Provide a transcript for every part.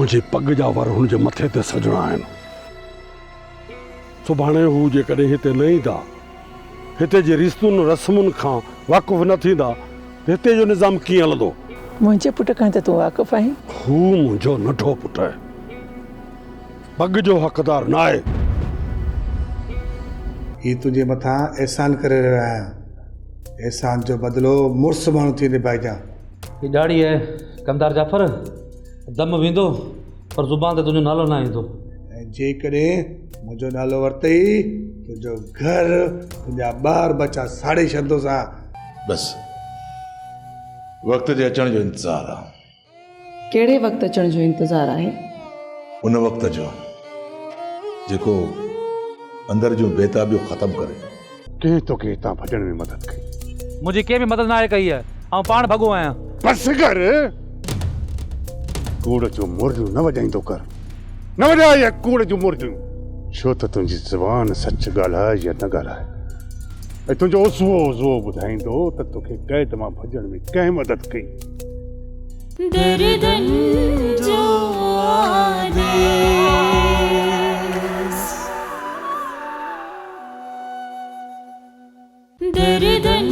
मुझे पग जा वर हुन जे मथे ते सजना आहिनि। सुभाणे हू जेकॾहिं हिते न ईंदा, हिते जे रिश्तुनि रस्मुनि खां वाक़ुफ़ न थींदा त हिते जो निज़ाम कीअं हलंदो? मुंहिंजे पुट खां त तूं वाक़ुफ़ आहीं। हू मुंहिंजो नंढो पुटु आहे, पग जो हक़दार न आहे। ही तुझे मथा एहसान करे रहियो आहियां। एहसान जो बदिलो मुड़ुस माण्हू थी निभाइजां। ही ॾाढ़ी आहे कमदार जाफ़र, दम वेंदो पर ज़ुबान ते तुंहिंजो नालो न ईंदो। ऐं जेकॾहिं मुंहिंजो नालो वरितई तुंहिंजो घर तुंहिंजा ॿार बचा साड़े छॾंदोसां। बस वक़्त जे अचण जो इंतज़ारु आहे। कहिड़े वक़्तु अचण जो इंतज़ारु आहे? उन वक़्त जो जेको अंदर जूं बेताबियूं ख़तमु करे। कंहिं तोखे हितां भॼण में मदद कई? मुंहिंजी कंहिं बि मदद न आहे कई आहे, ऐं पाण भॻो आहियां। बस कर, कूड़ जो मुर्जू न वॼाईंदो कर, न वॼाए कूड़ जूं मुर्जूं। छो त तुंहिंजी ज़ुबान सच ॻाल्हाए या न ॻाल्हाए, ऐं तुंहिंजो उज़वो ॿुधाईंदो त तोखे क़ैद मां भॼण में कंहिं मदद कई। दर्दन जो दर्दन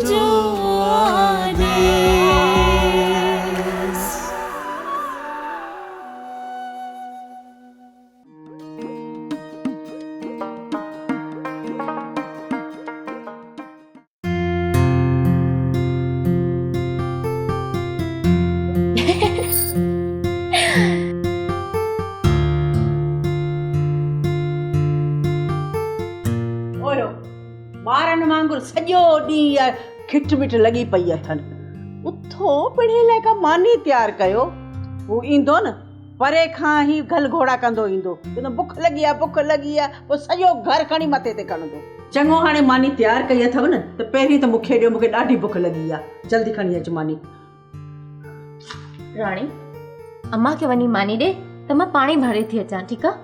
जो ॿारनि वांगुरु सॼो ॾींहुं या खिट मिट लॻी पई अथनि। उथो पिढ़े लाइ का मानी तयारु कयो। हू ईंदो न परे खां ई गल घोड़ा कंदो ईंदो, चवंदो बुख लॻी आहे, पोइ सॼो घर खणी मथे ते खणंदो। चङो हाणे मानी तयारु कई अथव न त पहिरीं त मूंखे ॾियो, मूंखे ॾाढी बुख लॻी आहे, जल्दी खणी अच मानी। राणी, अम्मा खे वञी मानी ॾे त मां पाणी भरे थी अचां, ठीकु आहे?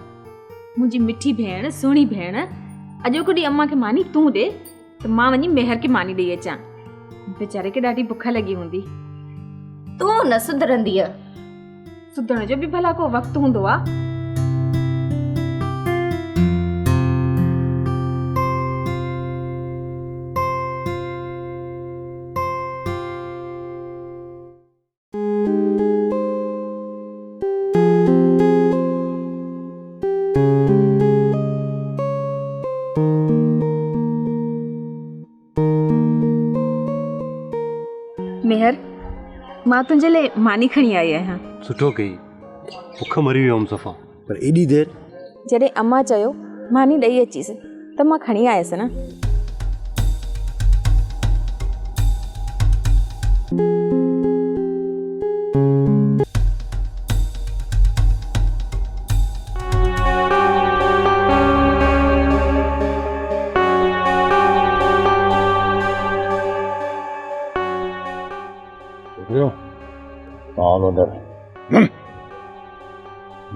मुंहिंजी मिठी भेण, सुहिणी भेण, अॼोको ॾींहुं अम्मा खे मानी तूं ॾे त मां वञी मेहर खे मानी ॾेई अचां। वीचारे खे ॾाढी बुख लॻी हूंदी। तूं न सुधरंदीअ। सुधरण जो बि भला को वक़्तु हूंदो आहे। मेहर, मां तुंहिंजे लाइ मानी खणी आई आहियां। सुठो कई, बुख मरी वियमि सफ़ा। पर एॾी देर? जॾहिं अम्मा चयो मानी ॾेई अचीसि त मां खणी आयसि न।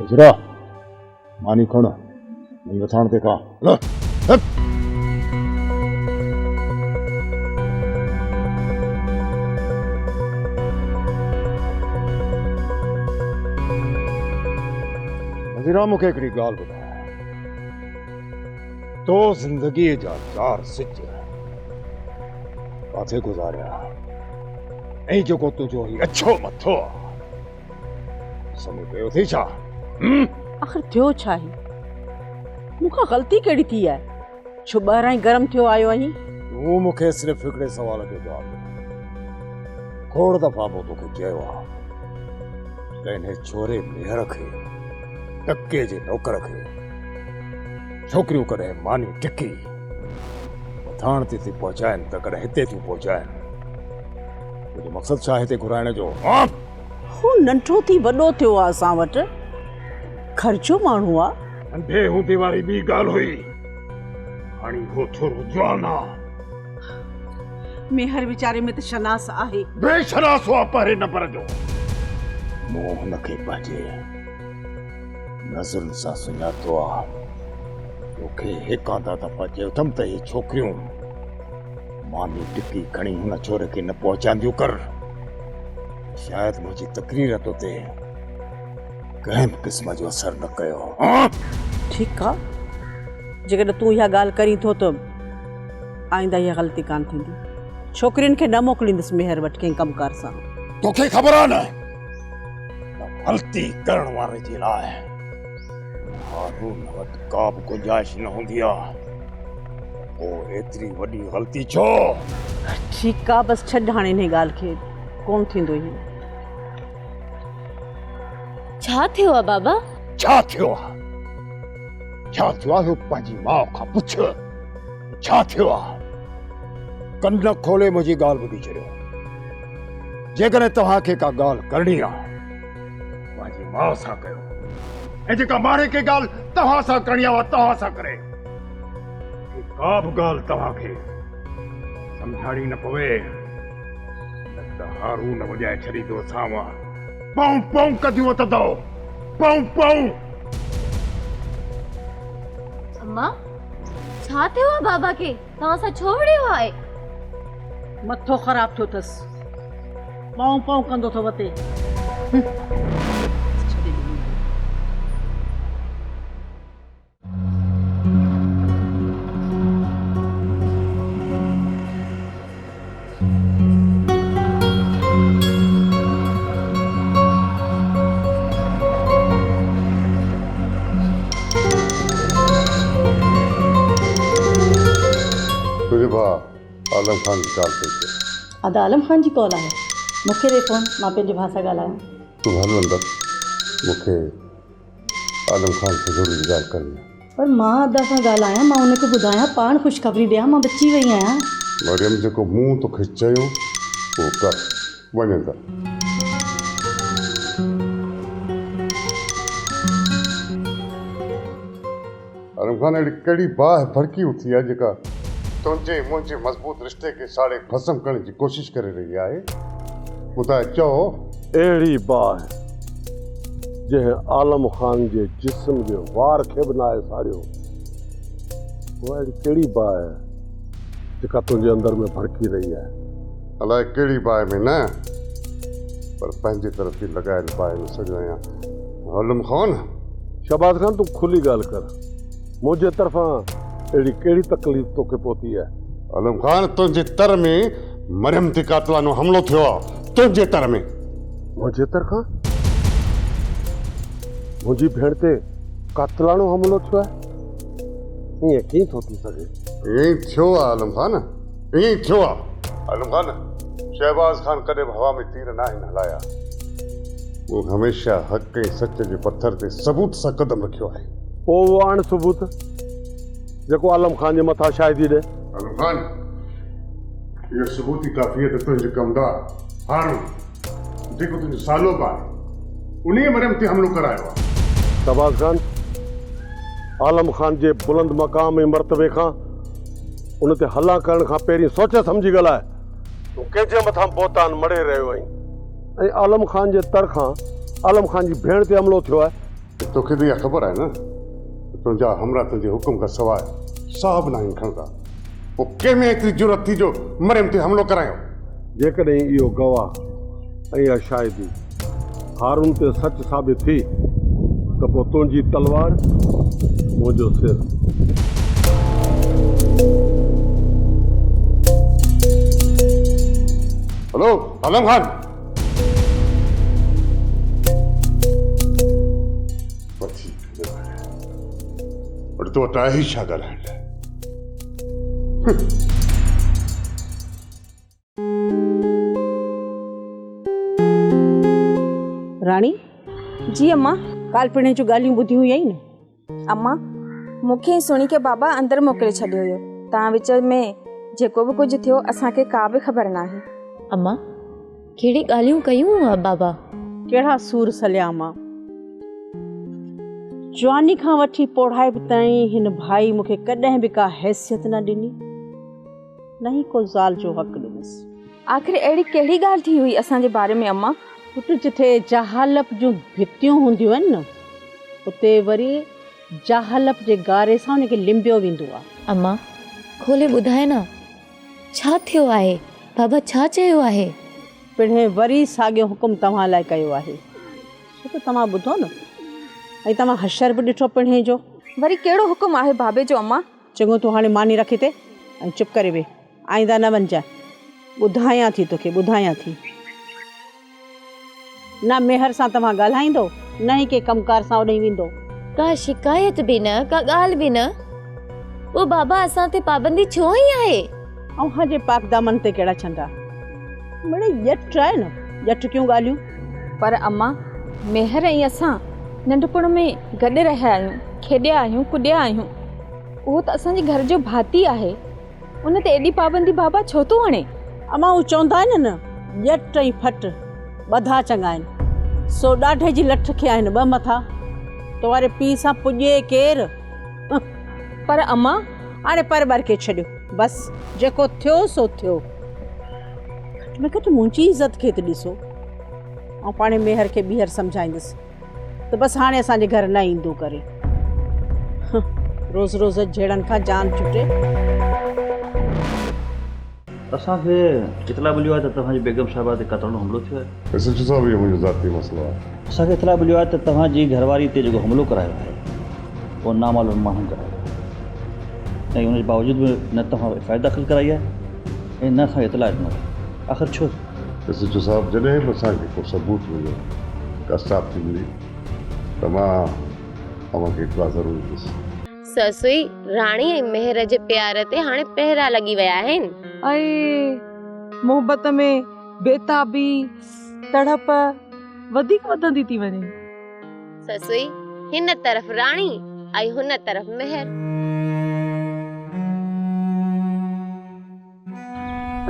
गुजरा मानी खण, नहीं वथाण ते खा। नज़ीरा, मूंखे हिकिड़ी ॻाल्हि ॿुधाए, तो ज़िंदगीअ जा 4 सिज काथे गुज़ारिया, ऐं जेको तुंहिंजो ही अछो मथो आहे समझ पियो थी छा? आख़िर थियो छा ही? मूंखां ग़लती कहिड़ी थी आहे? छो ॿाहिरां ई गरम थियो आयो आहीं? तूं मूंखे सिर्फ़ु हिकिड़े सवाल जो जवाबु ॾे। खोड़ दफ़ा मूं तोखे चयो आहे त हिन छोरे मेहर खे, टके जे नौकर खे, छोकिरियूं कॾहिं मानी टिकी वथाण ते थी पहुचाइनि त कॾहिं हिते थियूं पहुचाइनि। तुंहिंजो मक़सदु छा हिते घुराइण जो? हू नंढो थी वॾो थियो आहे असां वटि, ख़र्चो माण्हू आहे। नंढे हूंदे वारी ॿी ॻाल्हि हुई, हाणे हो थोरो जवान आहे। मेहर वीचारे में त शनास आहे। बेशनास हो पहिरें नंबर जो। मूं हुनखे पंहिंजे नज़रुनि सां सुञातो आहे। तोखे हिक आधा दफ़ा चयोथमि त हे छोकिरियूं मानी टिकी खणी हुन छोरे खे न पहुचाईंदियूं कर। शायदि मुंहिंजी तकरीर तो ते कंहिं बि क़िस्म जो असरु न कयो। ठीकु आहे, जेकॾहिं तूं इहा ॻाल्हि करीं थो त आईंदा इहा ग़लती कान थींदी। छोकिरियुनि खे न मोकिलींदसि मेहर वटि कंहिं कमकार सां। तोखे ख़बर आहे न ग़लती करण वारे जे लाइ हारून वटि का बि गुंजाइश न हूंदी आहे। पोइ एतिरी वॾी ग़लती छो? ठीकु आहे, बसि छॾ हाणे हिन ॻाल्हि खे, कोन थींदो इहो। छा थियो आहे बाबा? छा थियो आहे? छा थियो आहे? पंहिंजी माउ खां पुछ छा थियो आहे। कन खोले मुंहिंजी ॻाल्हि ॿुधी छॾियो। जेकॾहिं तव्हांखे का ॻाल्हि करणी आहे पंहिंजी माउ सां कयो, ऐं जेका मारे खे ॻाल्हि तव्हां सां करणी आहे तव्हां सां करे। का बि ॻाल्हि तव्हांखे सम्झाणी न पवे न त हारून वॼाए छॾींदो साम्हूं। पाऊं पाऊं कदियूं वधंदो, पाऊं पाऊं। अम्मा छा थियो आहे बाबा खे? तव्हां सां छो विड़ियो आहे? मथो ख़राब थियो अथसि, पाऊं पाऊं कंदो थो वते। तुझे भाउ आलम खान जी कॉल कई थी। अदा आलम खान जी कॉल आहे? मूंखे ॾे फ़ोन, मां पंहिंजे भाउ सां ॻाल्हायां। तूं हल अंदर, मूंखे आलम खान से ज़रूरी ॻाल्हि करणी आहे। पर मां अदा सां ॻाल्हायां, मां हुनखे ॿुधायां, पाण ख़ुशख़बरी ॾियां, मां बची वई आहियां। मरियम जेको मूं तोखे चयो उहो कर, वञ अंदर। आलम खान अहिड़ी कहिड़ी बाहि भड़की उथी आहे जेका तुंहिंजे मुंहिंजे मज़बूत रिश्ते खे साड़े भस्म करण जी कोशिश करे रही आहे। ॿुधाए चओ। अहिड़ी बाहि जंहिं आलम खान जे जिस्म जे वार खे बि नाहे साड़ियो, उहा अहिड़ी कहिड़ी बाहि आहे जेका तुंहिंजे अंदर में भड़की रही आहे? अलाए कहिड़ी बाहि में न, पर पंहिंजे तरफ़ जी लॻायल बाहि में सॼो आहियां। आलम खान, शहबाज़ खान तूं खुली ॻाल्हि कर, मुंहिंजे तरफ़ां अहिड़ी कहिड़ी तकलीफ़ तोखे पहुती आहे? आलम खान, तुंहिंजे तर में मरियम ते कातिलानो हमलो थियो आहे। तुंहिंजे तर में। मुंहिंजे तरफ़ां मुंहिंजी भेण ते कातिलानो हमलो थियो आहे? ईअं कीअं थो थी सघे? ईअं थियो आहे आलम खान, ईअं थियो आहे। आलम खान, शहबाज़ खान कॾहिं बि हवा में तीर न आहिनि हलाया। वो हमेशह हक़ ऐं सच जे पथर ते सबूत सां कदम रखियो आहे। पोइ उहो आण सबूत जेको आलम खान जे मथां शाहिदी ॾे। आलम खान, इहो सबूत ई काफ़ी आहे त तुंहिंजे कमदार हारून जेको तुंहिंजो सालो आहे उन्हीअ मरियम ते हमलो करायो आहे। शहबाज़ खान, आलम खान जे बुलंद मक़ाम ऐं मर्तबे खां उन ते हला करण खां पहिरीं सोचे सम्झी ॻाल्हाए। तूं कंहिंजे मथां बोतान मड़े रहियो आहीं ऐं आलम खान जे तरखां आलम खान जी भेण ते हमलो थियो आहे। तोखे त इहा ख़बर आहे न तुंहिंजा हमरा तुंहिंजे हुकुम खां सवाइ साहब न आहिनि खणंदा। पोइ कंहिंमें एतिरी ज़रूरत थी जो मरियम ते हमलो करायो? जेकॾहिं इहो गवाह ऐं इहा शाहिदी हारून ते सच साबित थी त पोइ तुंहिंजी तलवार मुंहिंजो सिर। हेलो आलम खान, तो वटि आहे ई छा ॻाल्हाइण लाइ? राणी जी अम्मा। काल पिणे जूं ॻाल्हियूं ॿुधियूं हुई न? अम्मा, मूंखे सुणी के बाबा अंदरि मोकिले छॾियो हुयो। तव्हां विच में जेको बि कुझु थियो असांखे का बि ख़बर न आहे। अम्मा कहिड़ी ॻाल्हियूं कयूं बाबा? कहिड़ा सूर सलिया मां? जवानी खां वठी पढ़ाई ताईं हिन भाई मूंखे कॾहिं बि का हैसियत न ॾिनी, न ई को ज़ाल जो हक़ ॾिनसि। आख़िर अहिड़ी कहिड़ी ॻाल्हि थी हुई असांजे बारे में अम्मा? पुट, जिथे जहालत जूं भितियूं हूंदियूं आहिनि न, उते वरी जहालत जे गारे सां उनखे लिंबियो वेंदो आहे। अम्मा खोले ॿुधाए न, छा थियो आहे? बाबा छा चयो आहे? पिणे वरी साॻियो हुकुम तव्हां लाइ कयो आहे। छो त तव्हां ॿुधो न, ऐं तव्हां हशर बि ॾिठो पिणे जो। वरी कहिड़ो हुकुम आहे बाबे जो अम्मा? चङो तूं हाणे मानी रखी ते ऐं चुप करे वे, आईंदा न वञजांइ। ॿुधायां थी तोखे, ॿुधायां थी। न मेहर सां तव्हां ॻाल्हाईंदो, न ई के कमकार सां ओॾे वेंदो। का शिकायत बि न, का ॻाल्हि बि न। वो बाबा असां ते पाबंदी छो ई आहे? ऐं हजे पाक दामन ते कहिड़ा छंदा मिड़े ॼट आहे न, ॼट क्यों ॻाल्हियूं। पर अम्मा, मेहर ऐं असां नंढपण में गॾु रहिया आहियूं, खेॾिया आहियूं, कुॾिया आहियूं। उहो त असांजे घर जो भाती आहे, उन ते एॾी पाबंदी बाबा छो थो हणे? अमा हू चवंदा आहिनि न, ॼट ऐं फट ॿधा चङा आहिनि, सो ॾाढे जी लठ खे आहिनि ॿ मथा। तोवारे पीउ सां पुॼे केरु? पर अम्मा, हाणे पर ॿर खे छॾियो, बसि जेको थियो सो थियो। घटि में घटि मुंहिंजी इज़त खे त ॾिसो। ऐं पाणे मेहर खे ॿीहर सम्झाईंदसि त बसि हाणे असांजे घर न ईंदो करे। रोज़ रोज़ जहिड़नि खां जान छुटे। असांखे इतला मिलियो आहे त तव्हांजी बेगम साहिबा ते क़तल हमलो थियो आहे। एसएचओ साहब, इहो मुंहिंजो ज़ाती मसइलो आहे। असांखे इतला मिलियो आहे त तव्हांजी घरवारी ते जेको हमलो करायो आहे उहो नामालूम माण्हुनि करायो आहे, ऐं उनजे बावजूदि बि न तव्हां एफआईआर दाख़िल कराई आहे ऐं न असांखे इतला ॾिनो आहे। आख़िर छो? एसएचओ साहब, जॾहिं बि असांखे को सबूत मिलियो, का साबित थी मिली, त मां तव्हांखे इतला ज़रूरु ॾींदुसि। ससुई, राणी ऐं मेहर जे प्यार ते हाणे पहिरा लॻी विया आहिनि। ऐं मोहबत में बेताबी तड़प वधीक वधंदी थी वञे। ससुई, हिन तरफ़ राणी ऐं हुन तरफ़ मेहर।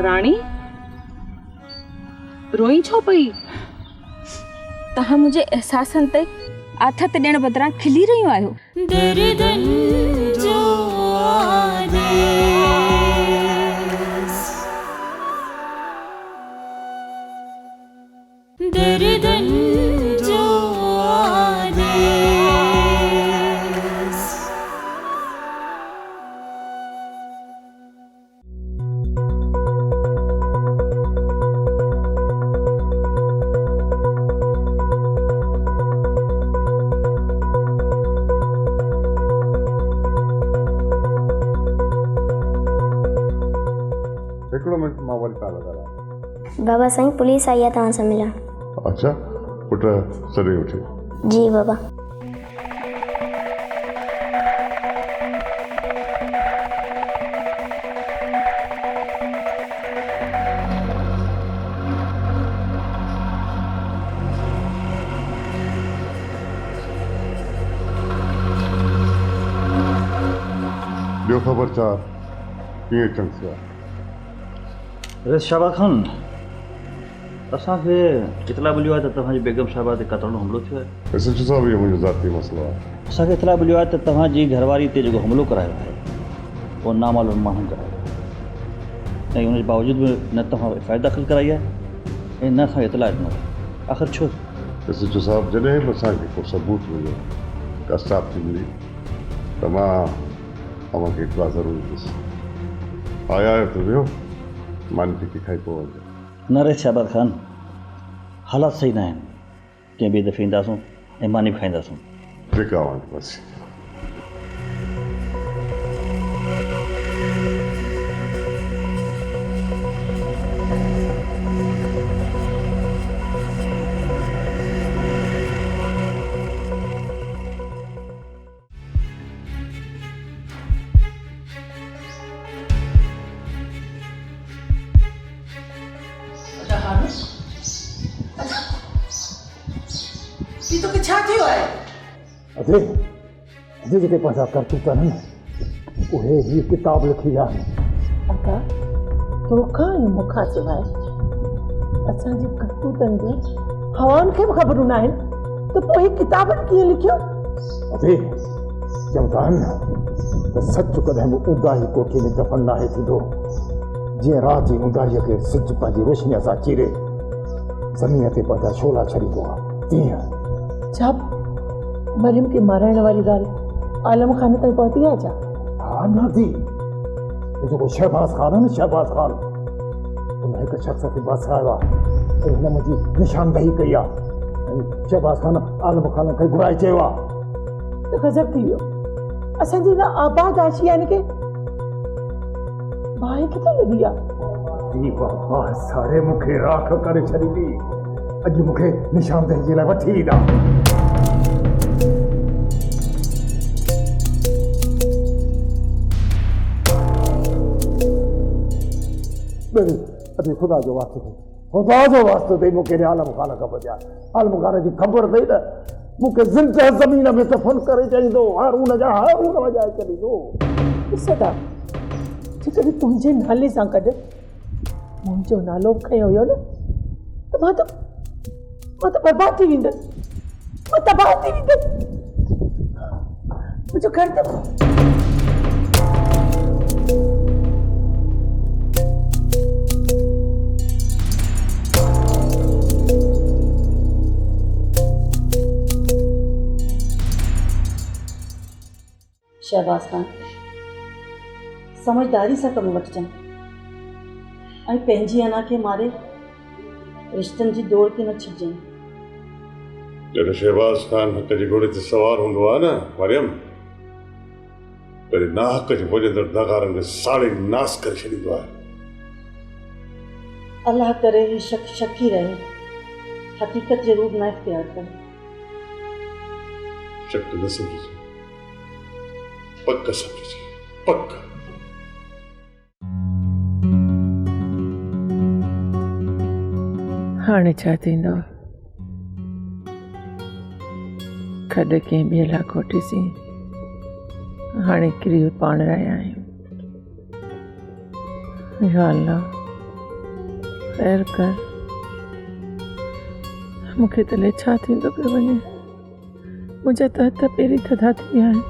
राणी, रोई छो पई? तव्हां मुंहिंजे एहसासनि ते आथत ॾियण बदिरां खिली रहियूं आहियो। हिकिड़ो मिंट, मां वरी तव्हां लॻाया। बाबा साईं, पुलिस आई आहे तव्हां सां मिलण। अच्छा पुट, सॾे उठी। जी बाबा। ॿियो ख़बरचार कीअं चंग थियो? रिज़ शाहबाज़ खान, असांखे इतला मिलियो आहे त तव्हांजी बेगम साहिबा ते क़तल हमलो थियो आहे। एसएचओ साहब, इहो मुंहिंजो ज़ाती मसइलो आहे। असांखे इतला मिलियो आहे त तव्हांजी घरवारी ते जेको हमलो करायो आहे उहो नामालूम माण्हुनि करायो आहे, ऐं उनजे बावजूदि बि न तव्हां एफआईआर दाख़िल कराई आहे ऐं न असांखे इतला ॾिनो आहे। आख़िर छो? एसएचओ साहब, जॾहिं बि असांखे को सबूत मिलियो, का साबित थी मिली, त मां तव्हांखे इतला ज़रूरु ॾींदुसि। आया आहियो त वियो, मानी फिकी खाई पोइ वञो। न रे शाहबाज़ खान, हालात सही न आहिनि। कंहिं ॿिए दफ़े ईंदासूं ऐं मानी बि खाईंदासूं। जेका वञो बसि। अॼु जेके पंहिंजा करतूत आहिनि उहे ही किताब लिखी आहे। अका, तोखां ऐं मूंखां सवाइ असांजे करतूतनि जी हवाउनि खे बि ख़बरूं न आहिनि, त पोइ ही किताबनि कीअं लिखियो? अरे चवंदा आहिनि त सच कॾहिं बि ऊंदाही कोठी में दफ़न नाहे थींदो। जीअं राति जी ऊंदाहीअ खे सिज पंहिंजी रोशनीअ सां चीरे ज़मीन ते पंहिंजा शोला छॾींदो आहे, तीअं छा मरियम खे माराइण वारी ॻाल्हि आलम खान ताईं पहुती आहे छा? हा नादी, जेको शहबाज़ खान आहे न, शहबाज़ खान, उन हिकु शख़्स खे बसायो आहे ऐं हुन मुंहिंजी निशानदेही कई आहे। ऐं शहबाज़ खान आलम खान खे घुराए चयो आहे त गज़ब थी वियो। असांजी न आबाद आशियाने खे बाहि किथे लॻी आहे? दी बाबा सारे मूंखे राख करे छॾींदी। अॼु मूंखे निशानदेही जे लाइ वठी ईंदा। अरे खुदा जो वास्ते थे, खुदा जो वास्ते थे मूंखे आलम खान ख़बर ॾिया। आलम खान जी ख़बर अथई न मूंखे ज़िंदा ज़मीन में दफ़न करे चाहींदो, हारून जा हारून वॼाए छॾींदो। सदा जेकॾहिं तुंहिंजे नाले सां गॾु मुंहिंजो नालो खयो हुयो न त मां त बर्बाद थी वेंदसि, मां तबाह थी वेंदसि। मुंहिंजो घर त शहबाज खान समझदारी सां कमु वठिजांइ ऐं पंहिंजी अना खे मारे रिश्तनि जी दौड़ खे न छॾिजांइ। जॾहिं शहबाज खान हक़ जे घोड़े ते सवार हूंदो आहे न मरियम, वरी नाहक जे भॼंदड़ दगारनि खे साड़े नास करे छॾींदो आहे। अल्लाह करे ही शक ही रहे, हक़ीक़त जे रूप न इख्तियार करे। शक न समझिजे, पक समझिजे, पक। हाणे छा थींदो? खॾ कंहिं ॿिए लाइ खोटीसीं, हाणे किरी पाण रहिया आहियूं। या अल्लाह ख़ैर कर, मूंखे तले छा थींदो पियो वञे। मुंहिंजा त हथ पहिरीं थधा थी विया आहिनि।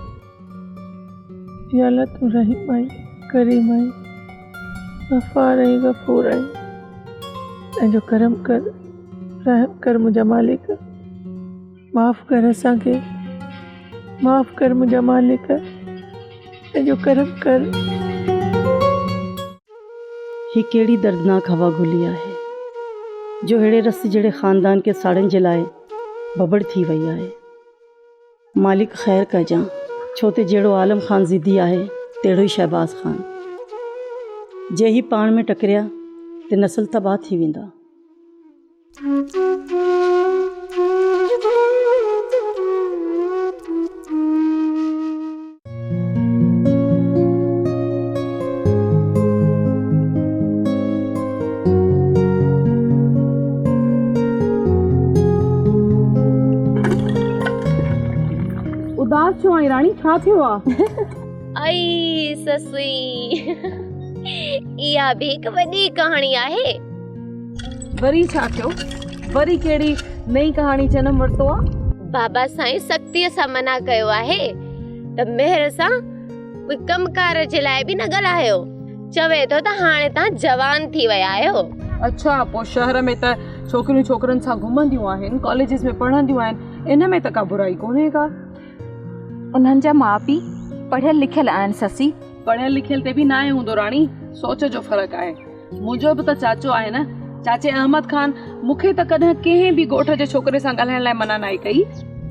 या अल्लाह तूं रहीम आई, करीम आई, गफ़ार आई, गफ़ूर आई, पंहिंजो करम कर, रहम कर मुंहिंजा मालिक। माफ़ कर असांखे, माफ़ कर मुंहिंजा मालिक, पंहिंजो करम कर। ही कहिड़ी दर्दनाक हवा घुली आहे जो अहिड़े रस जहिड़े ख़ानदान के साड़नि जे लाइ बबड़ थी वई आहे। मालिक ख़ैर कजां, छो त जहिड़ो आलम ख़ान ज़िद्दी आहे तहिड़ो ई शहबाज ख़ान। जे ही पाण में टकरिया त नस्ल तबाह थी वेंदा। उदास छो आई राणी, छा थियो आहे? आई ससुई, इहा भी हिकु वॾी कहाणी आहे। वरी छा थियो? वरी कहिड़ी नई कहाणी जनम वरितो आहे? बाबा साईं सख़्तीअ सां मना कयो आहे त मेहर सां कोई कमकार जे लाइ बि न ॻाल्हायो। चवे थो त हाणे तव्हां जवान थी विया आहियो। अच्छा, पोइ शहर में त छोकिरियूं छोकिरनि सां घुमंदियूं आहिनि, कॉलेजिस में पढ़ंदियूं आहिनि, इन में त का बुराई कोन्हे का। उन्हनि जा माउ पीउ पढ़ियल लिखियल आहिनि ससी। पढ़ियल लिखियल ते बि न आहे हूंदो राणी, सोच जो फ़र्क़ु आहे। मुंहिंजो बि त चाचो आहे न, चाचे अहमद खान। मूंखे त कॾहिं कंहिं बि ॻोठ जे छोकिरे सां ॻाल्हाइण लाइ मना न कई।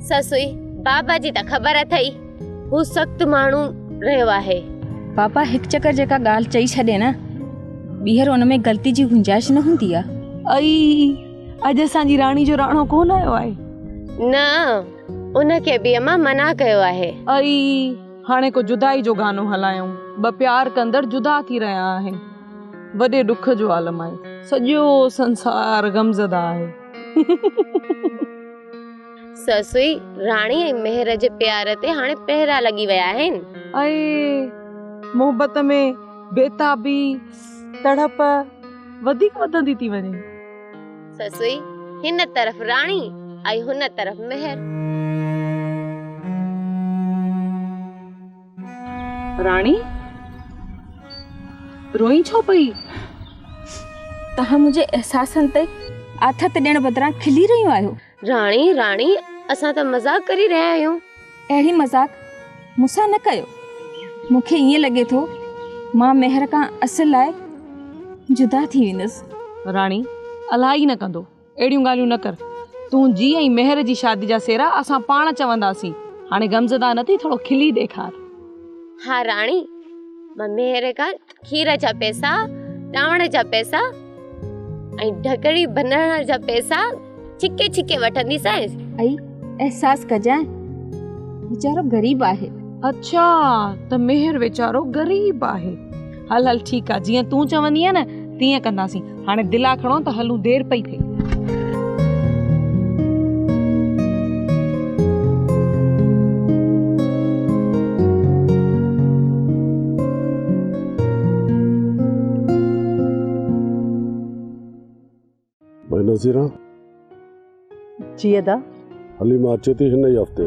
ससुई, बाबा जी त ख़बर अथई, हू सख़्तु माण्हू रहियो आहे। पापा हिकु चकर जेका ॻाल्हि चई छॾे न, ॿीहर उन में ग़लती जी गुंजाइश न हूंदी आहे। अॼु असांजी राणी जो राणो कोन आयो आहे न, उनखे बि अम्मा मना कयो आहे। हाणे को जुदाई जो गानो हलायूं। ॿ प्यार कंदड़ जुदा थी रहिया आहिनि। वॾे दुख जो आलम आहे, सॼो संसार गमज़दा आहे। ससुई, राणी ऐं मेहर जे प्यार ते हाणे पहिरा लॻी विया आहिनि। मोहबत में बेताबी तड़प वधीक वधंदी थी वञे। ससुई, हिन तरफ़ राणी ऐं हुन तरफ़ मेहर। राणी रोई छो पई? तव्हां मुंहिंजे एहसासनि ते आथत ॾियण बदिरां खिली रहियूं आहियो। राणी असां त मज़ाक करे रहिया आहियूं। अहिड़ी मज़ाक मूंसां न कयो। मूंखे ईअं लॻे थो मां मेहर खां असुल लाइ जुदा थी वेंदसि। राणी अलाही न कंदो, अहिड़ियूं ॻाल्हियूं न कर। तूं जी ऐं मेहर जी शादी जा सेरा असां पाण चवंदासीं। हाणे गमज़दा न थी, थोरो खिली ॾेखार। हाँ राणी, मां मेहर खां खीर जा पैसा, चांवर जा पैसा ऐं ढकड़ी बनण जा पैसा छिके छिके वठंदीसांस। आई एहसास कजांइ, वीचारो गरीब आहे। अच्छा, त मेहर वीचारो गरीब आहे। हल हल ठीकु आहे, जीअं तूं चवंदी आहे न तीअं कंदासीं। हाणे दिला खणो त हलूं, देरि पई थिए। भाई नज़ीरा, जी अदा। हलीमा अचे थी हिन ई हफ़्ते?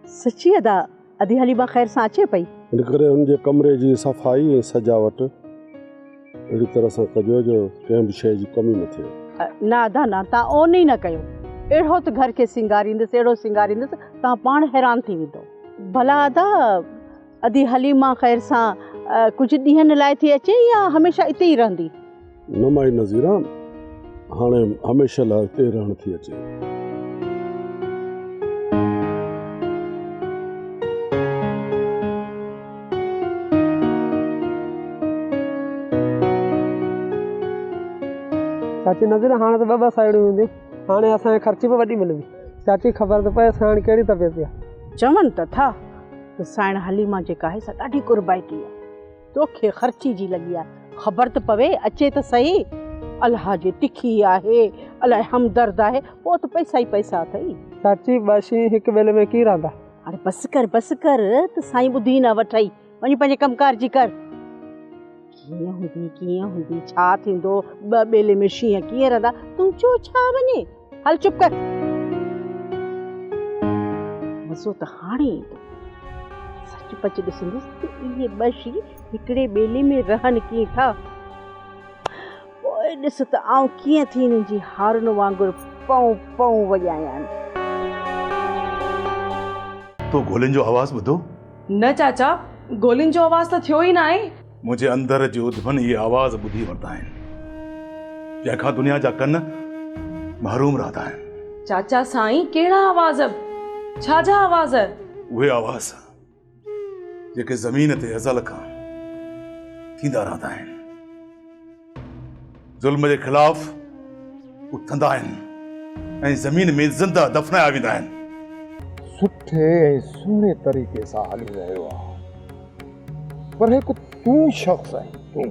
सची अदा? अदी हलीमा ख़ैर सां अचे पई? इन करे हुनजे कमरे जी सफ़ाई ऐं सजावट अहिड़ी तरह सां कजो जो कंहिं बि शइ जी कमी न थिए। न अदा न, तव्हां ओन ई न कयो। अहिड़ो त घर खे सिंगारींदसि, अहिड़ो सिंगारींदसि, तव्हां पाण हैरान थी वेंदो। भला अदा अदी हलीमा ख़ैर सां कुझु ॾींहंनि लाइ थी अचे या हमेशह हिते ई रहंदी? न माई नज़ीरा, हाणे हमेशह लाइ हिते रहण थी अचे। चाची नज़र हाणे त ॿ साइडूं हूंदियूं, हाणे असांखे ख़र्ची बि वॾी मिलंदी। चाची ख़बर त पए असां हाणे कहिड़ी तबियत आहे। चवनि त था त साइण हलीमा जेका आहे सा ॾाढी कुर्बाइती आहे, तोखे ख़र्ची जी लॻी आहे। ख़बर त पवे, अचे त सही। अलाह जे तिखी आहे, अलाए हमदर्द आहे, पोइ त पैसा ई पैसा अथई। चाची ॿ शयूं हिकु ॿेले में कीअं रहंदा? हाणे बसि कर त साईं ॿुधी न वठई, वञी पंहिंजे कमकार जी कर। कीअं हूंदी छा थींदो, ॿ ॿेले में शींहं कीअं रहंदा, तूं चो छा वञे। हल चुप कर। मज़ो त हाणे ईंदो, सच पच ॾिसंदुसि त इहे ॿ शींहं हिकिड़े ॿेले में रहनि कीअं था। पोइ ॾिस त आऊं कीअं थी हिननि जी हारुनि वांगुरु पऊं पऊं वॼायां। तो गोलियुनि जो आवाज़ ॿुधो? न चाचा, गोलियुनि जो आवाज़ त थियो ई न आहे। मुंहिंजे अंदर जो उधवन ये आवाज़ ॿुधी वठंदा आहिनि, जंहिंखां दुनिया जा कन महरूम रहंदा आहिनि। चाचा साईं, कहिड़ा आवाज़? छा जा आवाज़? उहे आवाज़ जेके ज़मीन ते अज़ल खां थींदा रहंदा आहिनि, ज़ुल्म जे ख़िलाफ़ उथंदा आहिनि ऐं ज़मीन में ज़िंदा दफ़नाया वेंदा आहिनि। सुठे ऐं सुहिणे तरीक़े सां हली रहियो आहे, पर हिकु तूं शख़्स आहीं, तूं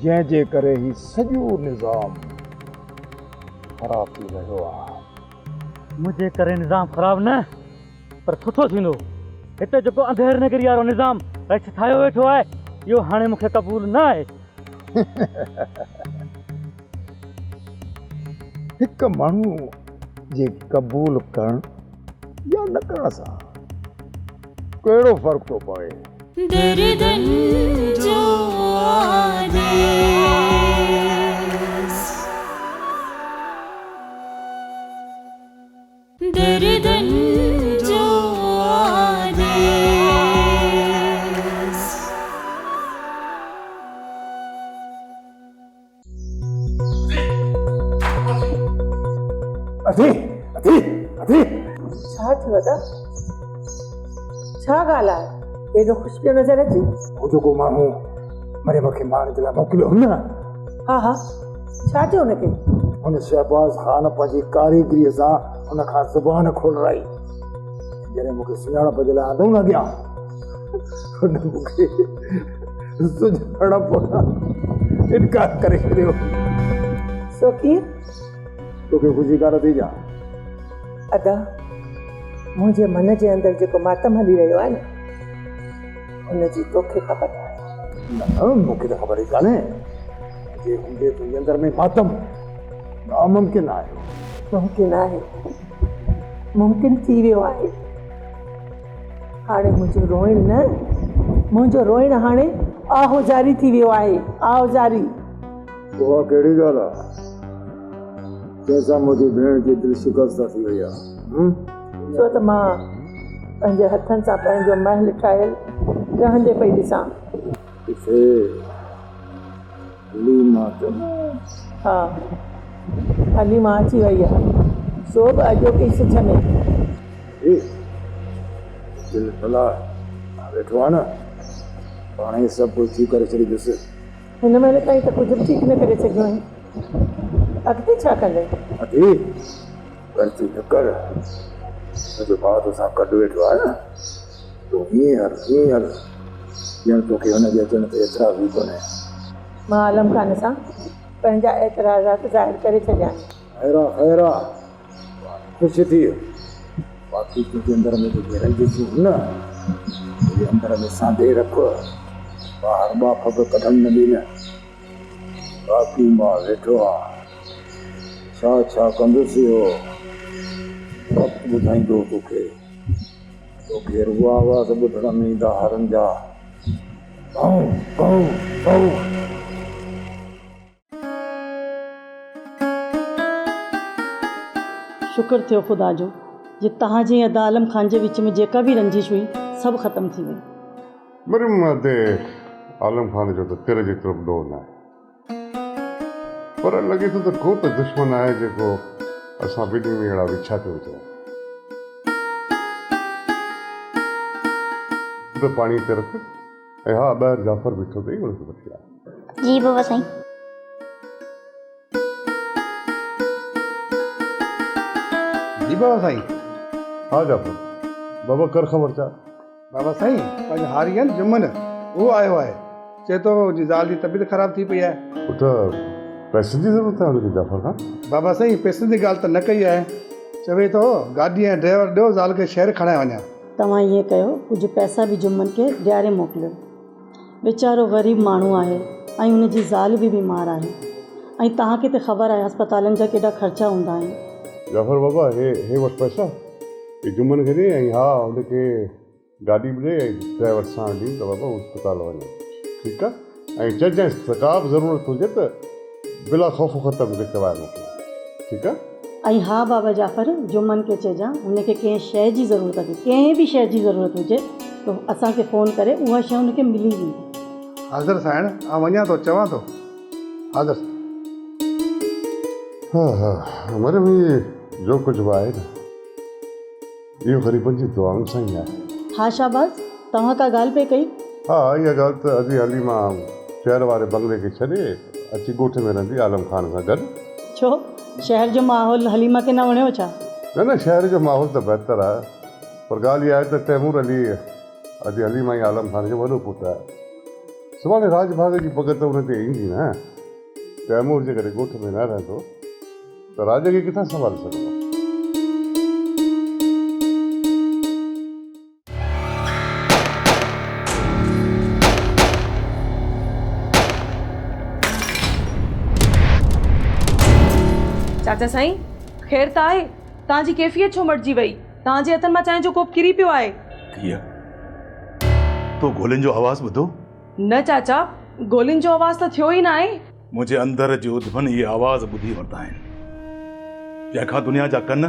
जंहिंजे करे ही सॼो निज़ाम ख़राब थी रहियो आहे। मुंहिंजे करे निज़ाम ख़राब न, पर सुठो थींदो। हिते जेको अंधेर नगरी वारो निज़ाम रच ठाहियो वेठो आहे, इहो हाणे मूंखे क़बूल न आहे। हिकु माण्हू जे क़बूल करण या न करण सां कहिड़ो फ़र्क़ु थो पए? दर्दन जो आदेश, दर्दन जो आदेश। अधी अधी अधी छा थियो दादा? छा ॻाल्हि आहे? एॾो ख़ुशि पियो नज़र अचे। वो जेको माण्हू मरियम खे मारण जे लाइ मोकिलियो हो न? हा हा, छा थियो हुनखे? हुन शहबाज़ ख़ान पंहिंजी कारीगरीअ सां हुन खां ज़ुबान खोलाराई। जॾहिं मूंखे सुञाणप जे लाइ आंदो न अॻियां, हुन मूंखे सुञाणप इनकार करे छॾियो। सो कीअं? तोखे ख़ुशी कान थी जा? अदा, मुंहिंजे मन जे अंदरि जेको मातम हली रहियो आहे न, हुनजी तोखे ख़बर आहे? न, मूंखे त ख़बर ई कान्हे। जे हूंदे तुंहिंजे अंदरि में मातम नामुमकिन आहे। मुमकिन आहे, मुमकिन थी वियो आहे। हाणे मुंहिंजो रोइण न, मुंहिंजो रोइण हाणे आहोजारी थी वियो आहे। आहोजारी। उहा कहिड़ी ॻाल्हि आहे जंहिंसां मुंहिंजी भेण जी दिलि शिकस्त थी वई आहे? छो त मां पंहिंजे हथनि सां पंहिंजो महल ठाहियल रहंदे पई ॾिसां। हा, हलीमा अची वई आहे, सो बि अॼोकी सिछ में। दिल भला वेठो आहे न पाण ई सभु कुझु थी करे छॾींदुसि। हिन महिल ताईं त कुझु बि ठीकु न करे सघियो आहीं, अॻिते छा कंदे? अधी गलती न कर, मुंहिंजो भाउ तोसां गॾु वेठो आहे न, तूं हीअं हल ॼण तोखे हुनजे अचण ते एतिरा बि कोन्हे। मां आलम खान सां पंहिंजा एतिराज़ात ज़ाहिर करे छॾिया आहिनि। ख़ैर ख़ुशि थी वियो, बाक़ी तुंहिंजे अंदर में जेके रंजिशूं न तुंहिंजे अंदर में सांधे रख, ॿाहिरि बाफ़ बि कढण न ॾींद। बाक़ी मां वेठो आहियां, छा कंदुसि इहो वक़्तु ॿुधाईंदो तोखे रुॻो आवाज़ ॿुधण में ईंदा हरनि जा भाऊ भाऊ भाऊ। शुक्र थियो ख़ुदा जो जे तव्हांजे अदा आलम ख़ान जे विच में जेका बि रंजिश हुई सभु ख़तमु थी वई। मरियम आलम खान जो त तिर जेतिरो बि ॾोह न आहे, पर लॻे थो त को त दुश्मन आहे जेको असां ॿिन्ही में अहिड़ा विछा थो विझनि। त पाणी ते रख ऐं हा ॿाहिरि जाफ़र बीठो अथई उनखे वठी आ। जी बाबा साईं। जी बाबा साईं। हा जाफ़र बाबा कर ख़बर छा? बाबा साईं पंहिंजो हारी आहे न जुम्मन, उहो आयो आहे, चए थो मुंहिंजी ज़ाल जी तबियत ख़राब थी पई आहे। पुट पैसनि जी ज़रूरत आहे हुनखे जाफ़र खां? बाबा साईं पैसनि जी ॻाल्हि त न कई आहे, चवे थो गाॾी ऐं ड्राइवर ॾियो ज़ाल खे शहर खणाए वञा। तव्हां ईअं कयो, कुझु पैसा बि जुम्मन खे ॾियारे मोकिलियो, वीचारो ग़रीब माण्हू आहे ऐं हुनजी ज़ाल बि बीमार आहे ऐं तव्हांखे त ख़बर आहे अस्पतालनि जा केॾा ख़र्चा हूंदा आहिनि। जाफ़र बाबा हे वटि पैसा हे जुम्मन खे ॾे ऐं हा हुनखे गाॾी बि ॾे ऐं ड्राइवर सां ॾी त बाबा अस्पताल वञे, ठीकु आहे? ऐं चइजांइसि का बि ज़रूरत हुजे त बिला ख़ौफ़ ख़तर मूंखे चवाए मोकिले, ठीकु आहे? ऐं हा बाबा जाफ़र जुम्मन खे चइजां हुनखे कंहिं शइ जी ज़रूरत हुजे, कंहिं बि शइ जी ज़रूरत हुजे त असांखे फ़ोन करे उहा शइ हुनखे मिली वेंदी। हाज़िर साइण आउं वञा थो, चवां थो हाज़िर। हा मरियम जो कुझु बि आहे न इहो ग़रीबनि जी दुआउनि सां ई आहे। हा शाबाज़, तव्हां का ॻाल्हि पे कई? हा इहा ॻाल्हि त अॼु हली मां शहर वारे बंगले खे छॾे अची ॻोठ में रहंदी आलम खान सां गॾु। छो शहर जो माहौल हलीमा खे न वणियो छा? न शहर जो माहौल त बहितर आहे, पर ॻाल्हि इहा आहे त तैमूर अली अॼु हलीमा ई आलम खान जो वॾो पुटु आहे। सुभाणे राजभाग जी पग त हुन ते ईंदी न, तैमूर जे करे ॻोठ में न रहंदो त राज खे किथां संभाले सघंदो? चाचा साईं ख़ैर त आहे? तव्हांजी कैफ़ियत छो मटिजी वई? तव्हांजे हथनि मां चांहि जो कोप किरी पियो आहे। तो गोलियुनि जो आवाज़ ॿुधो? न चाचा, गोलियुनि जो आवाज़ त थियो ई न आहे। मुंहिंजे अंदर जो धन इहे आवाज़ ॿुधी वरिता आहिनि, जंहिंखां दुनिया जा कन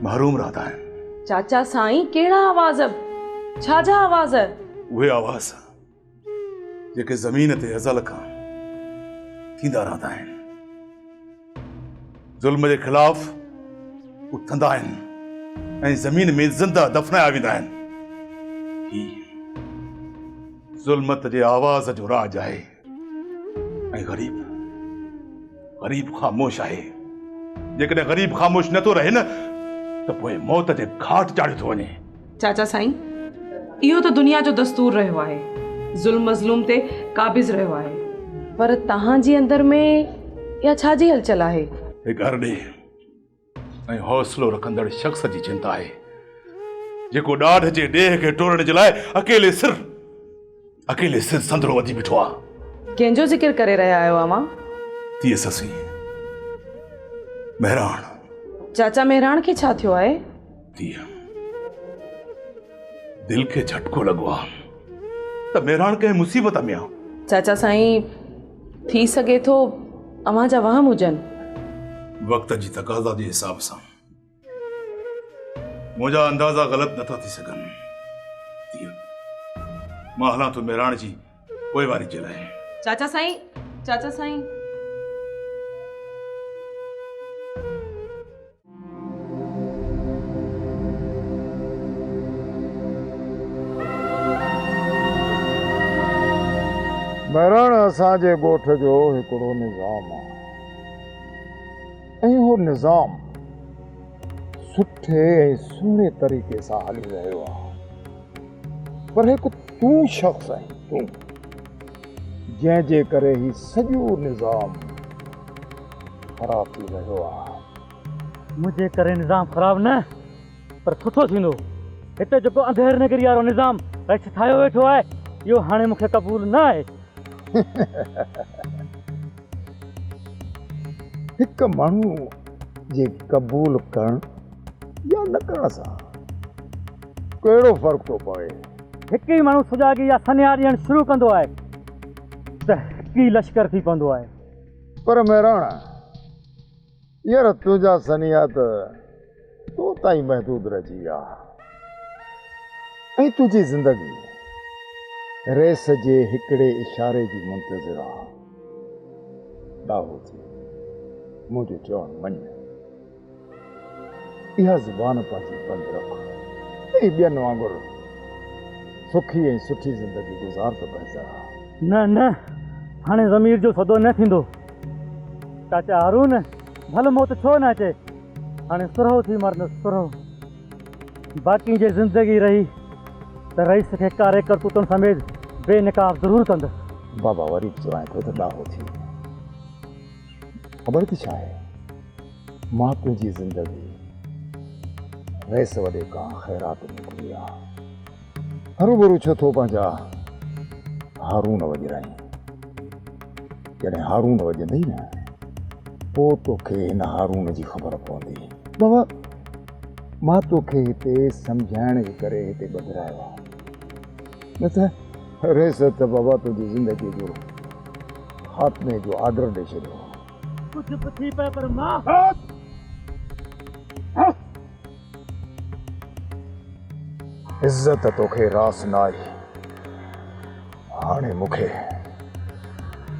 महरूम रहंदा आहिनि। चाचा साईं कहिड़ा आवाज़? छा जा आवाज़? उहे आवाज़ जेके ज़मीन ते अज़ल खां थींदा रहंदा आहिनि, ज़ुल्म जे ख़िलाफ़ उथंदा आहिनि ऐं ज़मीन में ज़िंदा दफ़नाया वेंदा आहिनि। ज़ुल्मत जे आवाज़ जो राज आहे ऐं ग़रीब ख़ामोश आहे। जेकॾहिं ग़रीब ख़ामोश नथो रहे न त पोइ मौत जे घाट चाढ़ियो थो वञे। चाचा साईं इहो त दुनिया जो दस्तूर रहियो आहे, ज़ुल्म मज़लूम ते काबिज़ रहियो आहे, पर तव्हांजे अंदर में या छा जी हलचल आहे? हिकु हरॾे ऐं हौसलो रखंदड़ शख़्स जी चिंता आहे, जेको ॾाढ जे ॾेह खे टोड़ण जे लाइ अकेले सिर संदरो वधी बीठो आहे। कंहिंजो ज़िक्र करे रहिया आहियो अमां? तीअ ससी मेहरान। चाचा मेहरान खे छा थियो आहे? तीअ दिल खे झटको लॻो आहे त मेहरान कंहिं मुसीबत में आहे। चाचा साईं थी सघे थो अमां जा वहम हुजनि। वक्त जी तकाज़ा जे हिसाब सां मुंहिंजा अंदाज़ा ग़लति नथा थी सघनि। मां हलां थो मेहरान जी पोइवारी जे लाइ। चाचा साईं असांजे ॻोठ जो हिकिड़ो निज़ाम आहे ऐं उहो निज़ाम सुठे ऐं सुहिणे तरीक़े सां हली रहियो आहे। पर हिकु तूं शख़्स आहीं, तूं जंहिंजे करे ही सॼो निज़ाम ख़राब थी रहियो आहे। मुझे करे निज़ाम ख़राब न पर सुठो थींदो। हिते जेको अंधेर नगरी वारो निज़ाम रच ठाहियो वेठो आहे इहो हाणे मूंखे क़बूल न आहे। हिकु माण्हू जे क़बूल करण या न करण सां कहिड़ो फ़र्क़ु थो पए? हिकु ई माण्हू सुजाॻी या सन्या ॾियणु शुरू कंदो आहे त हिकु ई लश्कर थी पवंदो आहे। पर महिराणा यार तुंहिंजा सनिया त तो ताईं महदूद रहिजी विया ऐं तुंहिंजी ज़िंदगी रेस जे हिकिड़े इशारे जी मुंतज़िर आहे। ॾाहो थी मुंहिंजो चवणु मञ, इहा ज़ुबान पंहिंजी बंदि रख ऐं ॿियनि वांगुरु सुखी ऐं सुठी ज़िंदगी गुज़ार त बहितर आहे। न न हाणे ज़मीर जो सौदो न थींदो। चाचा हारून भलो मौत छो न अचे, हाणे सुरहो थी मरंदुसि सुरहो। बाक़ी जे ज़िंदगी रही त रईस खे कारे करतूतनि समेत बेनिकाब ज़रूरु कंदुसि। बाबा वरी बि चवां थो त ॾाहो थी। ख़बर थी छा आहे, मां तुंहिंजी ज़िंदगी रेस वॾे खां ख़ैरात मोकिली आहे। हरूभरू छो थो पंहिंजा हारून वॼराई। जॾहिं हारून वॼंदई न पोइ तोखे हिन हारून जी ख़बर पवंदी। बाबा मां तोखे हिते सम्झाइण जे करे हिते ॿधायो आहे, न त रेस त बाबा तुंहिंजी ज़िंदगी जो ख़ात्मे जो ऑर्डर ॾेई छॾियो। कुझु बि थी पए पर मां इज़त तोखे रास न आई। हाणे मूंखे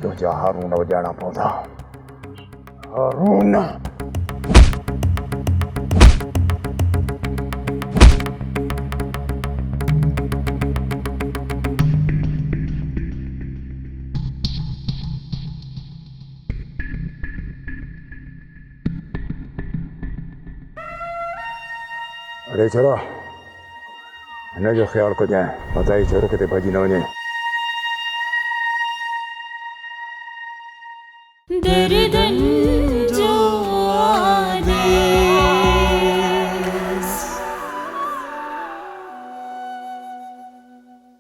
तुंहिंजा हारून वॼाइणा पवंदा। हारून अरे चलो हिन जो ख़्यालु कजांइ, पता ई छोरो किथे भॼी न वञे।